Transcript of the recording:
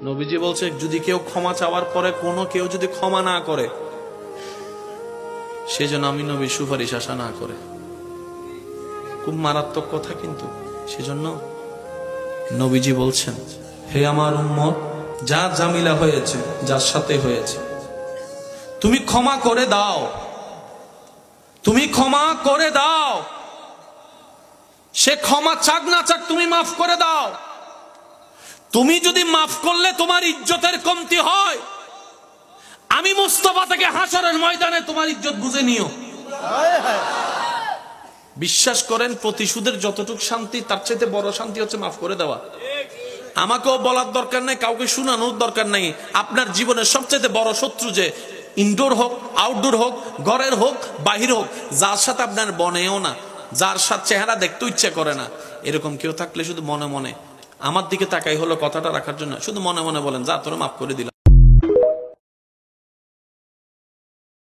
নবীজি বলছে যদি কেউ ক্ষমা চাওয়ার পরে কোনো কেউ যদি ক্ষমা না করে, সেজন্য আমি নবীর সুপারিশ আশা না করে। খুব মারাত্মক কথা কিন্তু। সেজন্য নবীজি বলছেন, হে আমার উম্মত, যা জামিলা হয়েছে, যার সাথে হয়েছে, তুমি ক্ষমা করে দাও, তুমি ক্ষমা করে দাও। সে ক্ষমা চাক না চাক তুমি মাফ করে দাও। তুমি যদি মাফ করলে তোমার ইজ্জতের কমতি হয়, আমি মুস্তাফা থেকে হাসরের ময়দানে তোমার ইজ্জত বুঝে নিও। বিশ্বাস করেন, প্রতিশোধের যতটুকু শান্তি, তার চাইতে বড় শান্তি হচ্ছে মাফ করে দেওয়া। আমাকেও বলার দরকার নাই, কাউকে শোনানোর দরকার নাই। আপনার জীবনের সবচেয়ে বড় শত্রু যে ইনডোর হোক, আউটডোর হোক, ঘরের হোক, বাহির হোক, যার সাথে আপনার বনেও না, যার সাথে চেহারা দেখতে ইচ্ছা করে না, এরকম কেউ থাকলে শুধু মনে মনে আমার দিকে তাকাই হলো কথাটা রাখার জন্য, শুধু মনে মনে বলেন, যা তোরা মাফ করে দিলাম।